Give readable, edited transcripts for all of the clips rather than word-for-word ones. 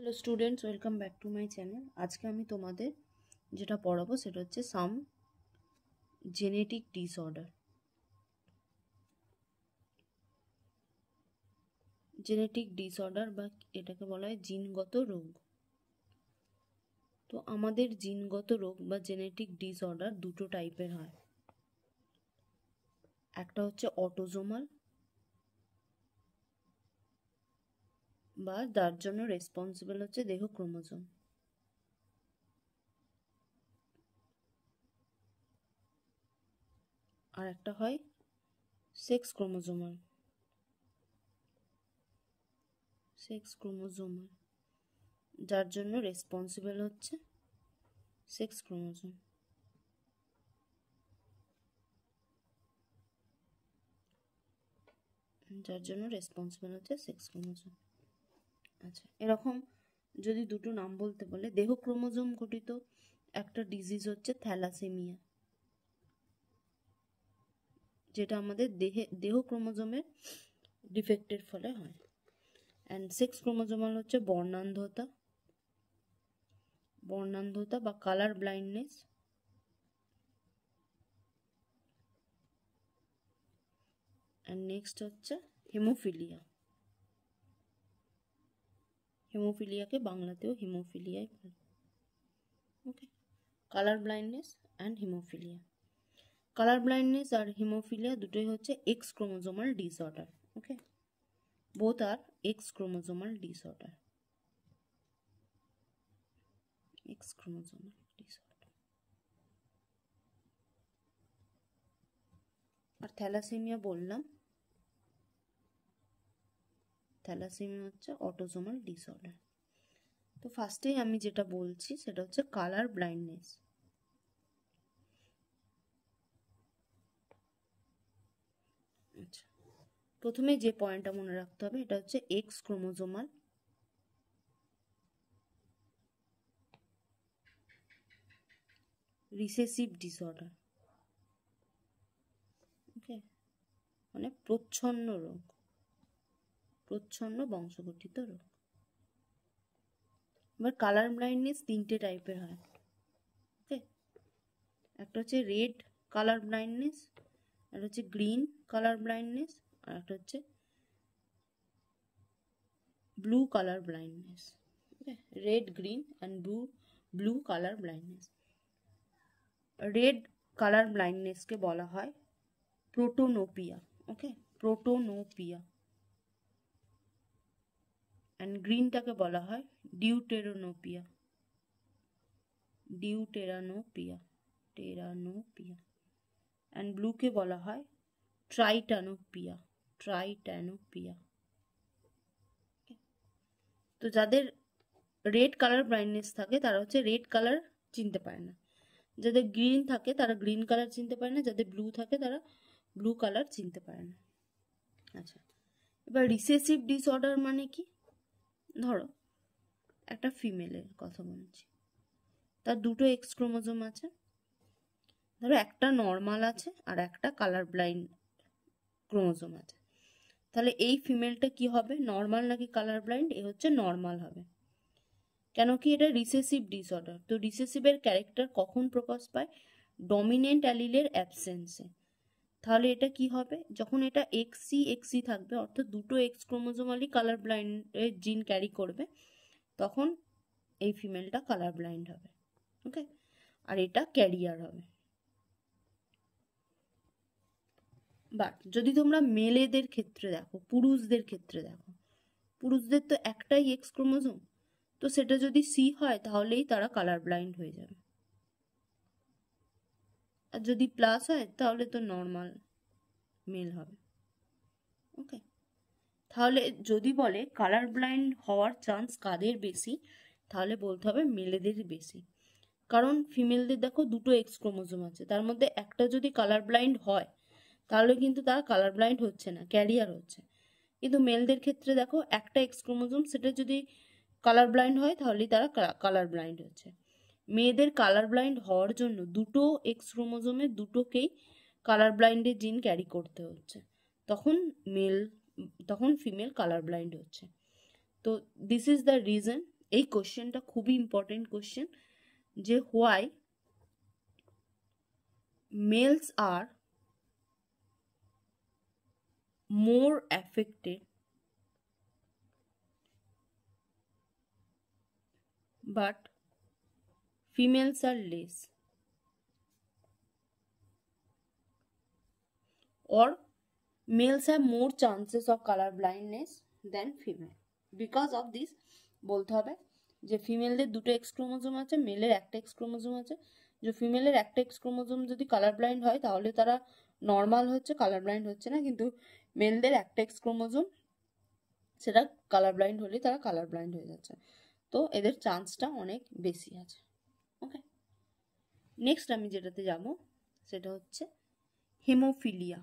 Hello students, welcome back to my channel. আজকে আমি তোমাদের যেটা পড়াবো সেটা হচ্ছে সাম জেনেটিক ডিসঅর্ডার। জেনেটিক ডিসঅর্ডার বা এটাকে বলা হয় জিনগত রোগ। তো আমাদের জিনগত রোগ বা জেনেটিক ডিসঅর্ডার দুটো টাইপের হয়। একটা হচ্ছে অটোজোমাল বা তার জন্য রেসপন্সিবল হচ্ছে দেহ ক্রোমোজোম। আর একটা হয় সেক্স ক্রোমোজোমাল। যার জন্য রেসপন্সিবল হচ্ছে সেক্স ক্রোমোজোম। আচ্ছা, এরকম যদি দুটো নাম বলতে বলে, দেহ ক্রোমোজোম গঠিত একটা ডিজিজ হচ্ছে থ্যালাসেমিয়া, যেটা আমাদের দেহ ক্রোমোজোমের ডিফেক্টের ফলে হয়। অ্যান্ড সেক্স ক্রোমোজোমাল হচ্ছে বর্ণান্ধতা বা কালার ব্লাইন্ডনেস। অ্যান্ড নেক্সট হচ্ছে হেমোফিলিয়াকে বাংলাতেও হিমোফিলিয়াই বলে। Okay, colour blindness and haemophilia. Colour blindness আর হিমোফিলিয়া দুটোই হচ্ছে X chromosomal disorder. Okay, both are X chromosomal disorder. আর থ্যালাসেমিয়া বললাম, থ্যালাসেমিয়া হচ্ছে অটোজোমাল ডিসঅর্ডার। তো ফার্স্টেই আমি যেটা বলছি সেটা হচ্ছে কালার ব্লাইন্ডনেস। আচ্ছা, প্রথমে যে পয়েন্টটা মনে রাখতে হবে এটা হচ্ছে এক্স ক্রোমোজোমাল রিসেসিভ ডিসঅর্ডার। ওকে, মানে প্রচ্ছন্ন বংশগঠিত রোগ। এবার কালার ব্লাইন্ডনেস তিনটে টাইপের হয়। ওকে, একটা হচ্ছে রেড কালার ব্লাইন্ডনেস, একটা হচ্ছে গ্রিন কালার ব্লাইন্ডনেস, আর একটা হচ্ছে blue colour blindness. Okay, red, green and blue colour blindness. Red colour ব্লাইন্ডনেসকে বলা হয় প্রোটোনোপিয়া। ওকে, প্রোটোনোপিয়া। অ্যান্ড গ্রিনটাকে বলা হয় ডিউটেরানোপিয়া। অ্যান্ড ব্লুকে বলা হয় ট্রাইটানোপিয়া। তো যাদের রেড কালার ব্লাইন্ডনেস থাকে তারা হচ্ছে রেড কালার চিনতে পারে না, যাদের গ্রিন থাকে তারা গ্রিন কালার চিনতে পারে না, যাদের ব্লু থাকে তারা ব্লু কালার চিনতে পারে না। আচ্ছা, এবার রিসেসিভ ডিসঅর্ডার মানে কি? ধরো একটা ফিমেলের কথা বলছি, তার দুটো এক্স ক্রোমোজোম আছে। ধরো একটা নর্মাল আছে আর একটা কালার ব্লাইন্ড ক্রোমোজোম আছে। তাহলে এই ফিমেলটা কি হবে, নর্মাল নাকি কালার ব্লাইন্ড? এ হচ্ছে নর্মাল হবে। কেন কি এটা রিসেসিভ ডিসঅর্ডার। তো রিসেসিভের ক্যারেক্টার কখন প্রকাশ পায়? ডমিনেন্ট অ্যালিলের অ্যাবসেন্সে। তাহলে এটা কি হবে, যখন এটা এক্সি থাকবে, অর্থাৎ দুটো এক্স ক্রোমোজোমালই কালার ব্লাইন্ডের জিন ক্যারি করবে, তখন এই ফিমেলটা কালার ব্লাইন্ড হবে। ওকে, আর এটা ক্যারিয়ার হবে। বাট যদি তোমরা মেলেদের ক্ষেত্রে দেখো, পুরুষদের তো একটাই এক্স ক্রোমোজোম, তো সেটা যদি সি হয় তাহলেই তারা কালার ব্লাইন্ড হয়ে যাবে। আর যদি প্লাস হয় তাহলে তো নর্মাল মেল হবে। ওকে, তাহলে যদি বলে কালার ব্লাইন্ড হওয়ার চান্স কাদের বেশি, তাহলে বলতে হবে মেলেদের বেশি। কারণ ফিমেলদের দেখো দুটো এক্স ক্রোমোজোম আছে, তার মধ্যে একটা যদি কালার ব্লাইন্ড হয় তাহলে কিন্তু তারা কালার ব্লাইন্ড হচ্ছে না, ক্যারিয়ার হচ্ছে। কিন্তু মেলদের ক্ষেত্রে দেখো একটা এক্স ক্রোমোজোম, সেটা যদি কালার ব্লাইন্ড হয় তাহলেই তারা কালার ব্লাইন্ড হচ্ছে। মেয়েদের কালার ব্লাইন্ড হওয়ার জন্য দুটো এক্স ক্রোমোজোমের দুটোকেই কালার ব্লাইন্ডের জিন ক্যারি করতে হচ্ছে, তখন ফিমেল কালার ব্লাইন্ড হচ্ছে। তো দিস ইজ দ্য রিজন এই কোশ্চেনটা খুবই ইম্পর্টেন্ট কোশ্চেন, যে why males are more affected but females are less, or males have more chances of color blindness than female because of this। বলতে হবে যে ফিমেলদের দুটো এক্স ক্রোমোজোম আছে, মেলের একটা এক্স ক্রোমোজোম আছে। যে ফিমেলের একটা এক্স ক্রোমোজোম যদি কালার ব্লাইন্ড হয় তাহলে তারা নর্মাল হচ্ছে, কালার ব্লাইন্ড হচ্ছে না, কিন্তু মেলদের একটা এক্স ক্রোমোজোম সেটা কালার ব্লাইন্ড হলে তারা কালার ব্লাইন্ড হয়ে যাচ্ছে, তো এদের চান্সটা অনেক বেশি আছে। ওকে, নেক্সট আমি যেটাতে যাব সেটা হচ্ছে হেমোফিলিয়া।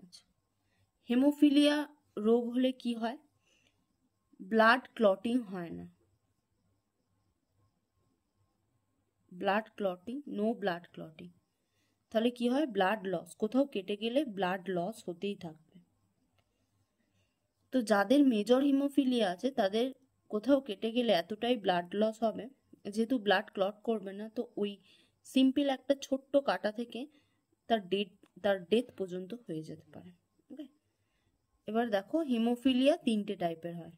আচ্ছা, হেমোফিলিয়া রোগ হলে কি হয়? ব্লাড ক্লটিং হয় না, blood clotting, no blood clotting. তাহলে কি হয়? ব্লাড লস, কোথাও কেটে গেলে ব্লাড লস হতেই থাকবে। তো যাদের মেজর হিমোফিলিয়া আছে তাদের কোথাও কেটে গেলে এতটাই ব্লাড লস হবে, যেহেতু ব্লাড ক্লট করবে না, তো ওই সিম্পল একটা ছোট্ট কাটা থেকে তার ডেথ পর্যন্ত হয়ে যেতে পারে। ওকে, এবার দেখো হিমোফিলিয়া তিনটে টাইপের হয়।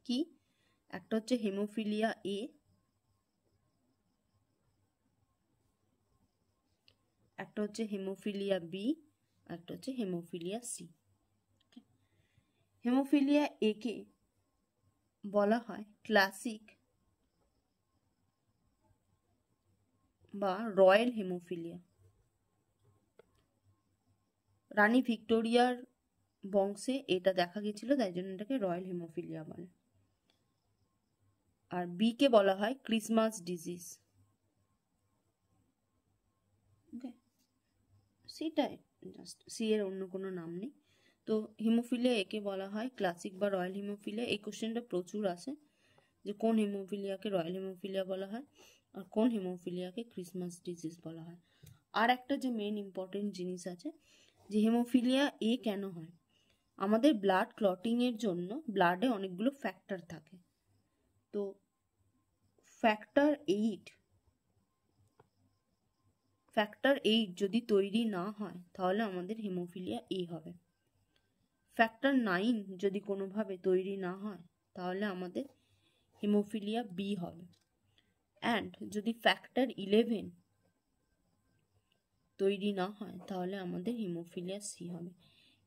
কি? একটা হচ্ছে হেমোফিলিয়া এ, একটা হচ্ছে হেমোফিলিয়া বি, একটা হচ্ছে হেমোফিলিয়া সি। হেমোফিলিয়া এ কে বলা হয় ক্লাসিক বা রয়্যাল হেমোফিলিয়া। রানী ভিক্টোরিয়ার বংশে এটা দেখা গেছিল, তাই জন্য এটাকে রয়্যাল হেমোফিলিয়া বলে। আর বি কে বলা হয় ক্রিসমাস ডিজিজ। ওকে, সেটাই, জাস্ট সি এর অন্য কোনো নাম নেই। তো হিমোফিলিয়া একে বলা হয় ক্লাসিক বা রয়্যাল হিমোফিলিয়া। এই কোশ্চেনটা প্রচুর আসে যে কোন হিমোফিলিয়াকে রয়্যাল হিমোফিলিয়া বলা হয় আর কোন হিমোফিলিয়াকে ক্রিসমাস ডিজিজ বলা হয়। আর একটা যে মেন ইম্পর্টেন্ট জিনিস আছে, যে হেমোফিলিয়া এ কেন হয়? আমাদের ব্লাড ক্লটিং এর জন্য ব্লাডে অনেকগুলো ফ্যাক্টর থাকে, তো ফ্যাক্টর 8 যদি তৈরি না হয় তাহলে আমাদের হেমোফিলিয়া এ হবে। ফ্যাক্টর 9 যদি কোনোভাবে তৈরি না হয় তাহলে আমাদের হেমোফিলিয়া বি হবে। অ্যান্ড যদি ফ্যাক্টর 11 তৈরি না হয় তাহলে আমাদের হিমোফিলিয়া সি হবে।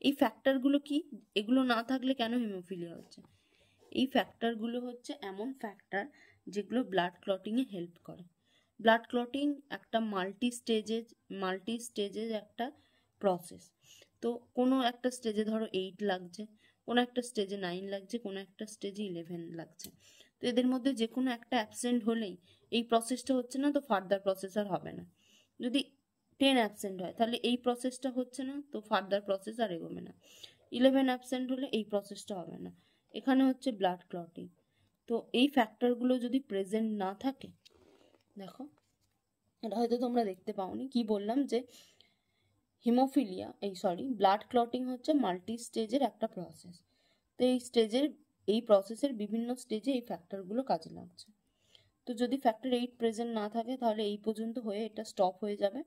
এই ফ্যাক্টরগুলো কি? এগুলো না থাকলে কেন হিমোফিলিয়া হচ্ছে? এই ফ্যাক্টরগুলো হচ্ছে এমন ফ্যাক্টর যেগুলো ব্লাড ক্লটিংয়ে হেল্প করে। ব্লাড ক্লটিং একটা মাল্টি স্টেজের একটা প্রসেস। তো কোনো একটা স্টেজে ধরো 8 লাগছে, কোনো একটা স্টেজে 9 লাগছে, কোনো একটা স্টেজে 11 লাগছে। তো এদের মধ্যে যে কোনো একটা অ্যাবসেন্ট হলেই এই প্রসেসটা হচ্ছে না, তো ফার্দার প্রসেস আর হবে না। যদি 10 অ্যাবসেন্ট হয় তাহলে এই প্রসেসটা হচ্ছে না, তো ফার্দার প্রসেস আর এগোবে না। 11 অ্যাবসেন্ট হলে এই প্রসেসটা হবে না। এখানে হচ্ছে ব্লাড ক্লটিং। তো এই ফ্যাক্টরগুলো যদি প্রেজেন্ট না থাকে, দেখো এটা হয়তো তোমরা দেখতে পাওনি, কি বললাম যে ব্লাড ক্লটিং হচ্ছে মাল্টি স্টেজের একটা প্রসেস। তো এই প্রসেসের বিভিন্ন স্টেজে এই ফ্যাক্টরগুলো কাজে লাগছে। তো যদি ফ্যাক্টর 8 প্রেজেন্ট না থাকে তাহলে এই পর্যন্ত হয়ে এটা স্টপ হয়ে যাবে,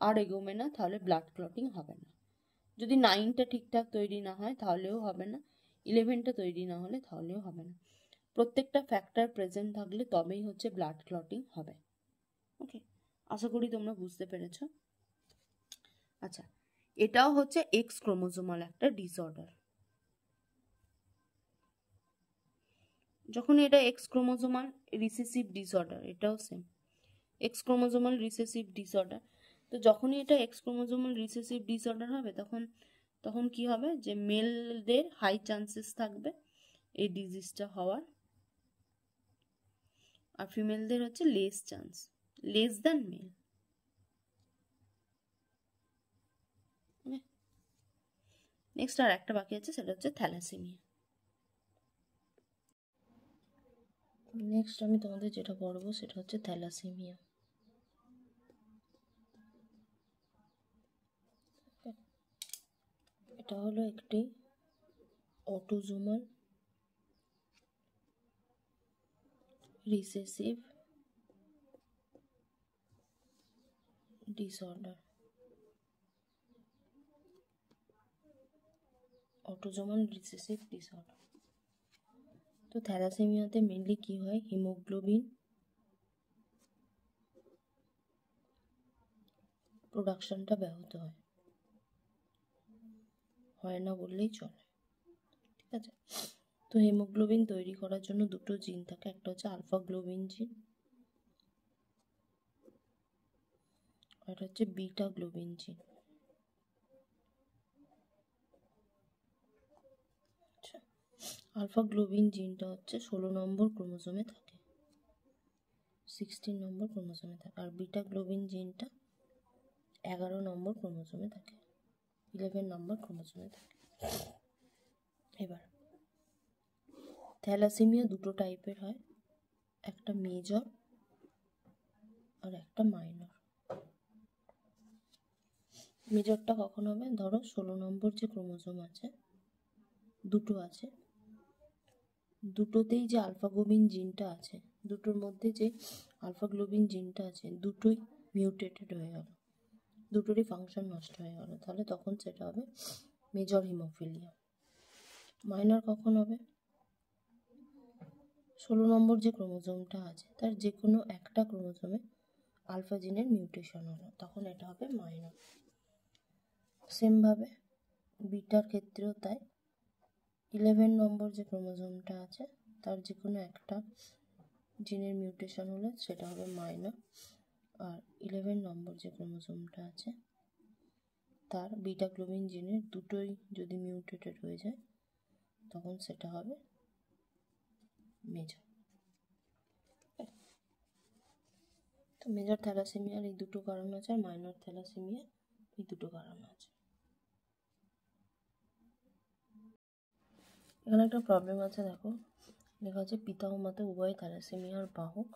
আর এগোবে না, তাহলে ব্লাড ক্লটিং হবে না। যদি 9টা ঠিকঠাক তৈরি না হয় তাহলেও হবে না, 11টা তৈরি না হলে তাহলেও হবে না। প্রত্যেকটা ফ্যাক্টর প্রেজেন্ট থাকলে তবেই হচ্ছে ব্লাড ক্লটিং হবে। ওকে, আশা করি তোমরা বুঝতে পেরেছো। আচ্ছা, এটাও হচ্ছে এক্স ক্রোমোজোমাল একটা ডিসঅর্ডার। যখন এটা এক্স ক্রোমোজোমাল রিসেসিভ ডিসঅর্ডার, এটাও same x chromosomal recessive disorder. তো যখনই এটা এক্স ক্রোমোজোমাল রিসেসিভ ডিসঅর্ডার হবে তখন কি হবে, যে মেলদের হাই চান্সেস থাকবে এই ডিজিজটা হওয়ার, আর ফিমেলদের হচ্ছে লেস দ্যান মেল। নেক্সট আর একটা বাকি আছে, সেটা হচ্ছে থ্যালাসেমিয়া। নেক্সট আমি তোমাদের যেটা পড়বো সেটা হচ্ছে থ্যালাসেমিয়া। এটা হলো একটি autosomal recessive disorder. Autosomal recessive disorder. তো থ্যালাসেমিয়াতে মেনলি কি হয়, হিমোগ্লোবিন প্রোডাকশনটা ব্যাহত হয় না বললেই চলে, ঠিক আছে। তো হিমোগ্লোবিন তৈরি করার জন্য দুটো জিন থাকে, একটা হচ্ছে আলফা গ্লোবিন জিন, আর একটা হচ্ছে বিটা গ্লোবিন জিন। আচ্ছা, আলফা গ্লোবিন জিনটা হচ্ছে 16 নম্বর ক্রোমোজোমে থাকে, 16 নম্বর ক্রোমোজোমে থাকে, আর বিটা গ্লোবিন জিনটা 11 নম্বর ক্রোমোজোমে থাকে, 11 নম্বর ক্রোমোজোমে থাকে। এবার থ্যালাসেমিয়া দুটো টাইপের হয়, একটা মেজর আর একটা মাইনর। মেজরটা কখন হবে, ধরো 16 নম্বর যে ক্রোমোজোম আছে, দুটো আছে, দুটোতেই যে আলফা গ্লোবিন জিনটা আছে, দুটোর মধ্যে যে আলফা গ্লোবিন জিনটা আছে দুটোই মিউটেটেড হয়ে গেল, দুটোরই ফাংশন নষ্ট হয়ে গেল, তাহলে তখন সেটা হবে মেজর হিমোফিলিয়া। মাইনর কখন হবে, 16 নম্বর যে ক্রোমোজোমটা আছে তার যে কোনো একটা ক্রোমোজোমে আলফা জিনের মিউটেশন হলো, তখন এটা হবে মাইনর। সেমভাবে বিটার ক্ষেত্রেও তাই, 11 নম্বর যে ক্রোমোজোমটা আছে তার যে কোনো একটা জিনের মিউটেশন হলে সেটা হবে মাইনর, আর 11 নম্বর যে ক্রোমোজোমটা আছে তার বিটা গ্লোবিন জিনের দুটোই যদি মিউটেটেড হয়ে যায় তখন সেটা হবে মেজর। তো মেজর থ্যালাসেমিয়ার এই দুটো কারণ আছে, আর মাইনর থ্যালাসেমিয়া এই দুটো কারণ আছে। এখানে একটা প্রবলেম আছে, দেখো লেখা আছে পিতা ও মাতা উভয় থ্যালাসেমিয়ার বাহক,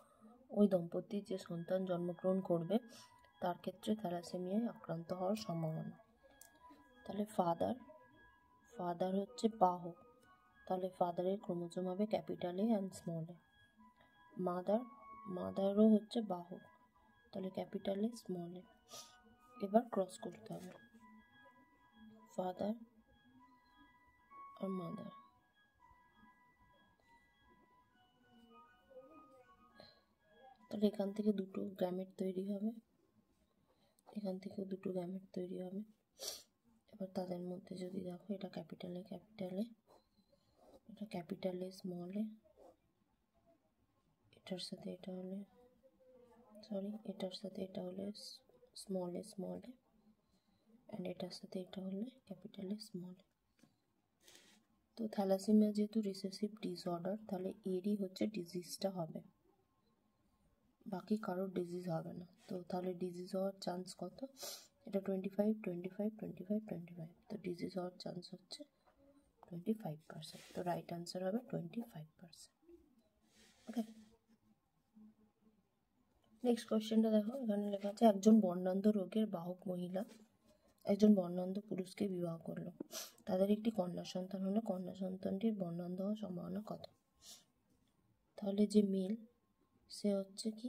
ওই দম্পতির যে সন্তান জন্মগ্রহণ করবে তার ক্ষেত্রে থ্যালাসেমিয়ায় আক্রান্ত হওয়ার সম্ভাবনা। তাহলে ফাদার হচ্ছে বাহক, তাহলে ফাদারের ক্রোমোজোম হবে ক্যাপিটাল এ অ্যান্ড স্মল এ। মাদারও হচ্ছে বাহক, তাহলে ক্যাপিটাল এ স্মল এ। এবার ক্রস করতে হবে ফাদার আর মাদার, তাহলে এখান থেকে দুটো গ্যামেট তৈরি হবে, এখান থেকে দুটো গ্যামেট তৈরি হবে। এবার তাদের মধ্যে যদি দেখো এটা ক্যাপিটাল এ, এটা ক্যাপিটাল এ স্মল এ, এটার সাথে এটা হলে এটার সাথে এটা হলে স্মল এ অ্যান্ড এটার সাথে এটা হলে ক্যাপিটাল এ স্মল এ। তো থ্যালাসেমিয়া যেহেতু রিসেসিভ ডিসঅর্ডার, তাহলে এরই হচ্ছে ডিজিজটা হবে, বাকি কারোর ডিজিজ হবে না। তো তাহলে ডিজিজ হওয়ার চান্স কত, এটা 25, 25, 25, 25, তো ডিজিজ হওয়ার চান্স হচ্ছে 25%। তো রাইট আনসার হবে 25%। ওকে, নেক্সট কোয়েশ্চেনটা দেখো, এখানে লেখা আছে একজন বর্ণান্ধ রোগের বাহক মহিলা একজন বর্ণান্ধ পুরুষকে বিবাহ করলো, তাদের একটি কন্যা সন্তান হলো, কন্যা সন্তানটির বর্ণান্ধ হওয়ার সম্ভাবনা কত। তাহলে যে মেল সে হচ্ছে কি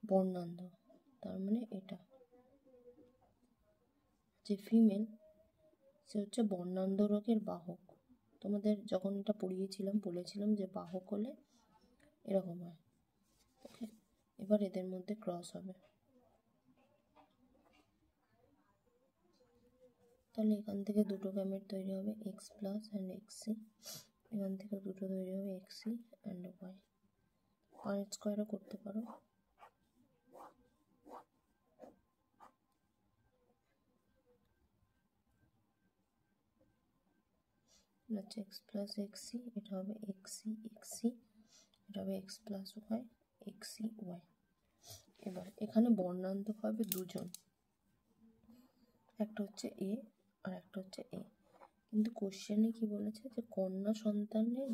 বর্ণান্ধ, তার মানে এটা, যে ফিমেল সে হচ্ছে বর্ণান্ধ রোগের বাহক। তোমাদের যখন এটা পড়িয়েছিলাম বলেছিলাম যে বাহক হলে এরকম হয়। ওকে, এবার এদের মধ্যে ক্রস হবে, তাহলে এখান থেকে দুটো গ্যামেট তৈরি হবে এক্স প্লাস অ্যান্ড এক্সি, এখান থেকে দুটো তৈরি হবে এক্সি অ্যান্ড ওয়াই। 5 স্কোয়ারও করতে পারো, হচ্ছে এক্স প্লাস এক্সি, এটা হবে এক্সি এটা হবে এক্স প্লাস ওয়াই এক্সি ওয়াই। এবার এখানে বর্ণান্ধ হবে দুজন, একটা হচ্ছে এ আর একটা হচ্ছে এ, কিন্তু কোশ্চেনে কি বলেছে যে কন্যা সন্তানের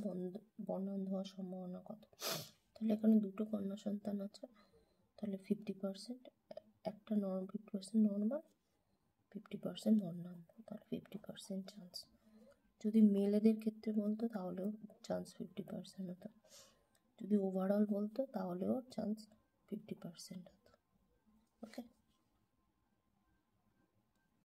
বর্ণান্ধ হওয়ার সম্ভাবনা কত। তাহলে এখানে দুটো কন্যা সন্তান আছে, তাহলে 50%, একটা 50% নর্মাল, 50% বর্ণান্ধ, তাহলে 50%। 50% চান্স। যদি মেলেদের ক্ষেত্রে বলতো তাহলেও চান্স 50% হতো, যদি ওভারঅল বলতো তাহলেও চান্স 50% হতো। ওকে।